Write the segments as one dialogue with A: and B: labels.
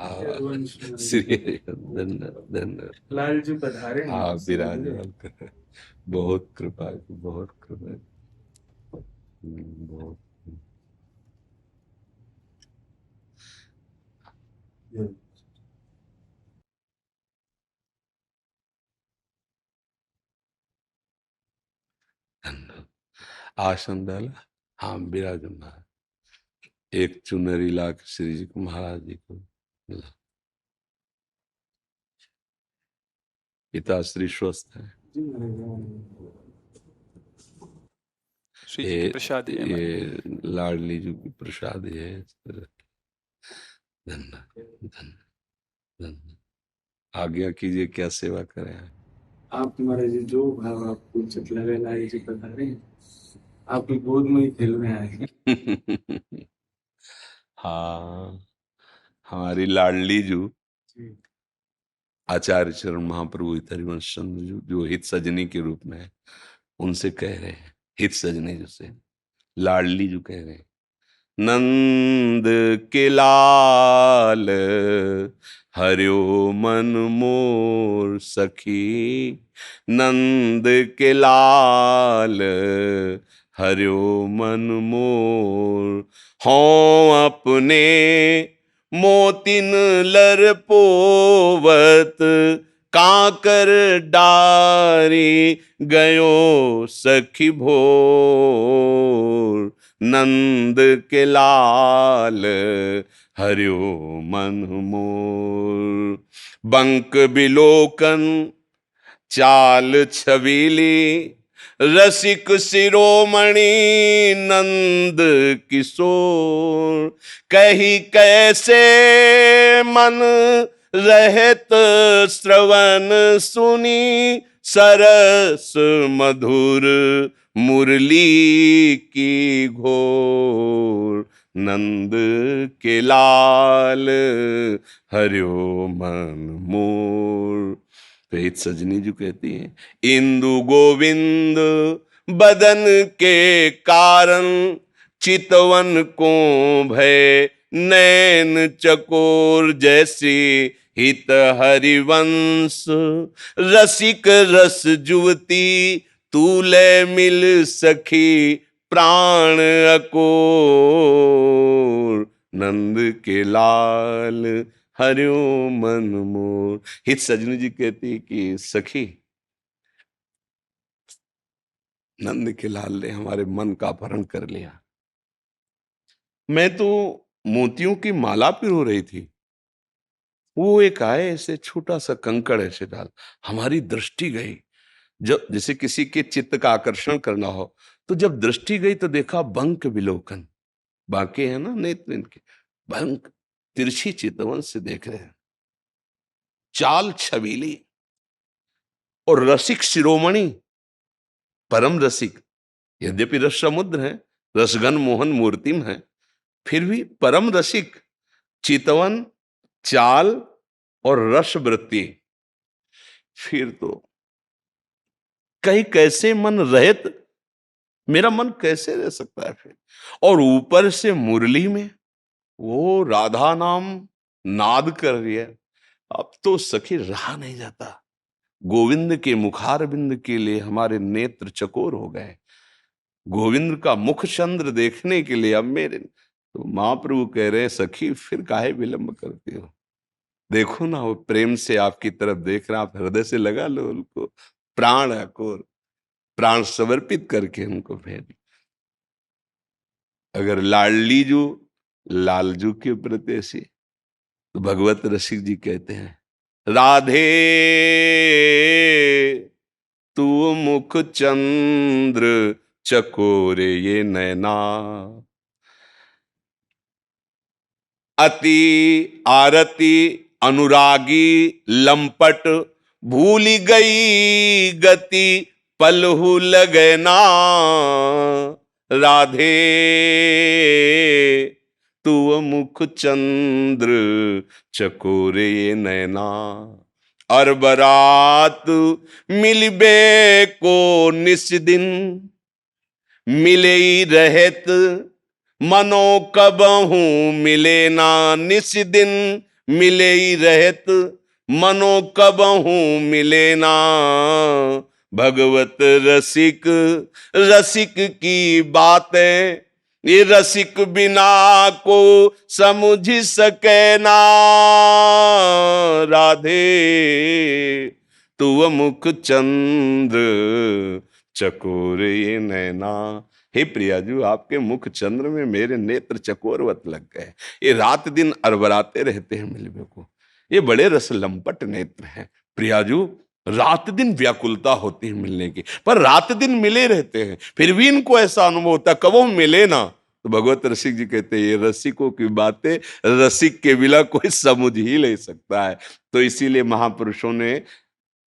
A: श्री धन्यवाद।
B: लाल जी पधारे।
A: हाँ विराजमान कर, बहुत कृपा है, बहुत कृपा है। बहुत धन्यवाद। आसन डाला। हाँ विराजमान। एक चुनरी ला के श्री जी को, महाराज जी को मिला। पिताश्री स्वस्थ है।
C: श्री जी की प्रसादी है हमारी।
A: ये लाडली जी की प्रसादी है। धन्यवाद धन्यवाद धन्यवाद। आज्ञा कीजिए, क्या सेवा करें।
B: आप महाराज जी जो भाव आपको उचित लगे, लाल जी पधारे, आपकी गोद में ही खेल में आएंगे।
A: हाँ, हमारी लाडली जो आचार्य चरण महाप्रभु हरिवंश चंद्र जो हित सजनी के रूप में है, उनसे कह रहे हैं, हित सजनी जो से लाडली जो कह रहे हैं, नंद के लाल हरियो मन मोर सखी, नंद के लाल हरियो मन मोर, हों अपने मोतिन लर पोवत, काकर डारी गयो सखी भोर, नंद के लाल हरियो मन मोर, बंक बिलोकन चाल छबीली, रसिक शिरोमणि नंद किशोर, कही कैसे मन रहत श्रवण सुनी, सरस मधुर मुरली की घोर, नंद के लाल हरियो मन मोर। तो हित सजनी जी कहती हैं, इंदु गोविंद बदन के कारण, चितवन को भय नैन चकोर, जैसी हित हरिवंश रसिक रस जुवती, तूले मिल सखी प्राण अकोर, नंद के लाल हरियो मन मोर। हित सजनी जी कहती कि सखी, नंद के लाल ने हमारे मन का अपहरण कर लिया। मैं तो मोतियों की माला पिरो रही थी, वो एक आए ऐसे छोटा सा कंकड़ ऐसे डाल, हमारी दृष्टि गई। जब जैसे किसी के चित्त का आकर्षण करना हो, तो जब दृष्टि गई तो देखा बंक विलोकन, बाके है ना नेत्र इनके, बंक तिरछी चितवन से देख रहे हैं, चाल छबीली और रसिक शिरोमणि, परम रसिक। यद्यपि रस समुद्र है, रसगन मोहन मूर्तिम है, फिर भी परम रसिक, चितवन, चाल और रस वृत्ति। फिर तो कहीं कैसे मन रहत, मेरा मन कैसे रह सकता है फिर। और ऊपर से मुरली में वो राधा नाम नाद कर रही है, अब तो सखी रहा नहीं जाता। गोविंद के मुखार बिंद के लिए हमारे नेत्र चकोर हो गए, गोविंद का मुख चंद्र देखने के लिए अब मेरे। तो महाप्रभु कह रहे हैं, सखी फिर काहे विलंब करती हो, देखो ना वो प्रेम से आपकी तरफ देख रहा, आप हृदय से लगा लो उनको, प्राण अकोर, प्राण समर्पित करके उनको भेज। अगर लाडली जू लालजू के प्रति ऐसी, तो भगवत रसिक जी कहते हैं, राधे तू मुख चंद्र चकोरे ये नैना, अति आरती अनुरागी लंपट, भूल गई गति पलहु लगना, राधे तू मुख चंद्र चकोरे नैना, और बरात मिलबे को निस दिन, मिले रहत मनो कबहू मिले ना निस दिन, मिले ही रहत मनो कबहू मिले ना। भगवत रसिक रसिक की बातें ये रसिक बिना को समझ सके ना। राधे तू मुख चंद्र चकोर ये नैना। हे प्रियाजू, आपके मुख चंद्र में मेरे नेत्र चकोरवत लग गए। ये रात दिन अरबराते रहते हैं मिलवे को। ये बड़े रस लंपट नेत्र हैं प्रियाजू। रात दिन व्याकुलता होती है मिलने की, पर रात दिन मिले रहते हैं, फिर भी इनको ऐसा अनुभव होता कबो मिले ना। तो भगवत रसिक जी कहते हैं ये रसिकों की बातें रसिक के बिना कोई समझ ही नहीं सकता है। तो इसीलिए महापुरुषों ने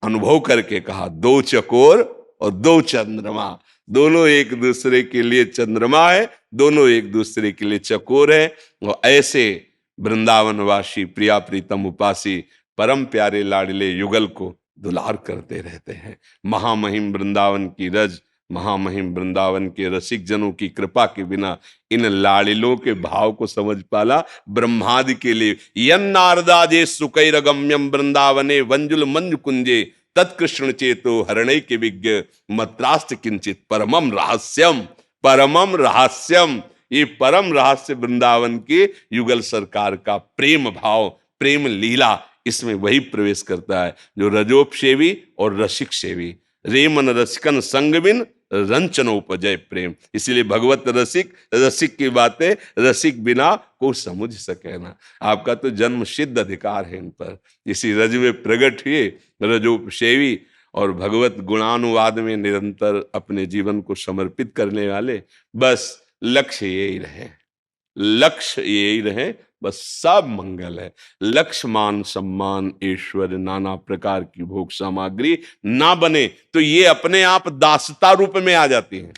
A: अनुभव करके कहा, दो चकोर और दो चंद्रमा, दोनों एक दूसरे के लिए चंद्रमा है, दोनों एक दूसरे के लिए चकोर है। और ऐसे वृंदावनवासी प्रिया प्रीतम उपासी परम प्यारे लाडले युगल को दुलार करते रहते हैं। महामहिम वृंदावन की रज, महामहिम वृंदावन के रसिक जनों की कृपा के बिना इन लाड़िलों के भाव को समझ पाला ब्रह्मादि के लिए। यन नारदाजे सुकैरगम्यम वृंदावने वंजुल मंज कुंजे तत्कृष्ण चेतो हरणै के विज्ञ मत्रास्त किंचित परमम रहस्यम। परमम रहस्यम, ये परम रहस्य वृंदावन के युगल सरकार का प्रेम भाव, प्रेम लीला, इसमें वही प्रवेश करता है जो रजोपसेवी और रसिक सेवी। रेमन रसिकन संगविन रंचनोपजय प्रेम। इसलिए भगवत रसिक रसिक की बातें रसिक बिना को समझ सके ना। आपका तो जन्म सिद्ध अधिकार है इन पर। इसी रज में प्रकट हुए रजोपसेवी और भगवत गुणानुवाद में निरंतर अपने जीवन को समर्पित करने वाले। बस लक्ष्य यही रहे, लक्ष्य यही रहे, बस सब मंगल है। लक्ष्य मान सम्मान ऐश्वर्य नाना प्रकार की भोग सामग्री ना बने तो ये अपने आप दासता रूप में आ जाती हैं।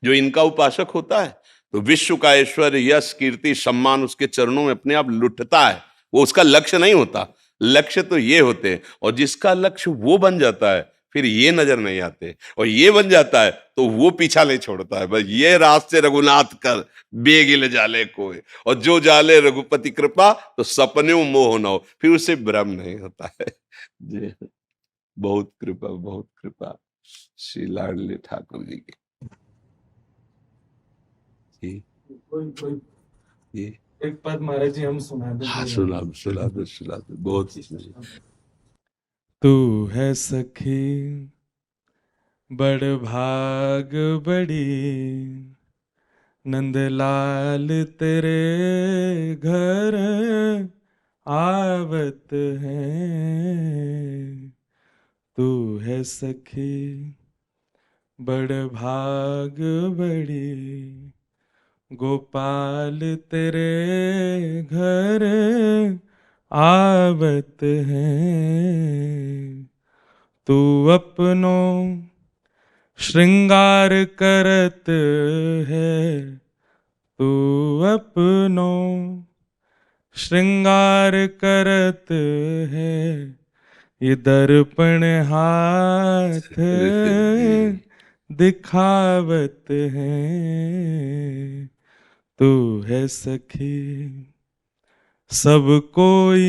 A: जो इनका उपासक होता है तो विश्व का ऐश्वर्य यश कीर्ति सम्मान उसके चरणों में अपने आप लुटता है, वो उसका लक्ष्य नहीं होता। लक्ष्य तो ये होते हैं, और जिसका लक्ष्य वो बन जाता है फिर ये नजर नहीं आते, और ये बन जाता है तो वो पीछा नहीं छोड़ता है। बस ये रास्ते रघुनाथ कर बेगिल जाले कोई, और जो जाले रघुपति कृपा तो सपने मोह न हो, फिर उसे भ्रम नहीं होता है। जी, बहुत कृपा श्री लाडले ठाकुर जी की। जी
B: कोई कोई
A: जी
B: एक पद महाराज जी हम सुना दे।
A: हाँ, सुना दो बहुत।
C: तू है सखी बड़ भाग बड़ी, नंदलाल तेरे घर आवत हैं। तू है सखी बड़ भाग बड़ी, गोपाल तेरे घर आवत हैं। तू अपनो श्रृंगार करत है, तू अपनो श्रृंगार करत है। ये दर्पण हाथ दिखावत है। तू है सखी सब कोई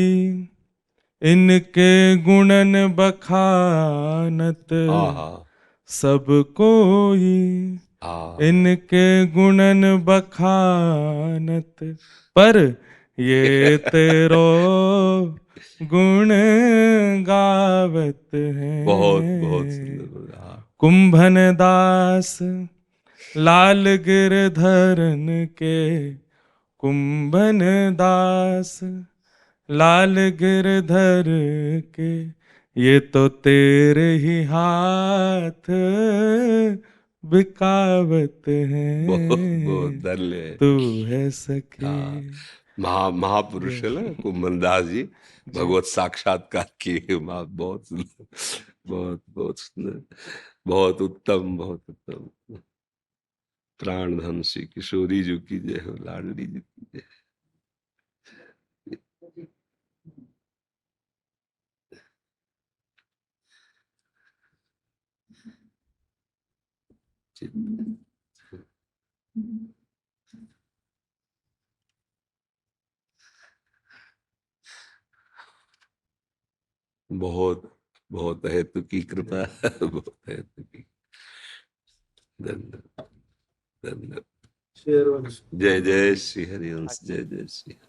C: इनके गुणन बखानत, सब कोई इनके गुणन बखानत, पर ये तेरो गुण गावत हैं।
A: बहुत सुंदर।
C: कुंभन दास लाल गिरधरन के, कुंभन दास लाल गिरधर के, ये तो तेरे ही हाथ बिकावत हैं।
A: बहुत धन्य है।
C: तू है सखी।
A: महापुरुष है ना कुंभनदास जी, भगवत साक्षात्कार किए। बहुत सुंदर, बहुत सुंदर, बहुत उत्तम, बहुत उत्तम। प्राण धन श्री किशोरी जी की जय हो, लाडली जी की जय। बहुत बहुत है तुकी कृपा, बहुत है तुकी। धन्यवाद, धन्यवाद।
B: शेयर
A: जय जय श्री हरिवंश, जय जय श्री।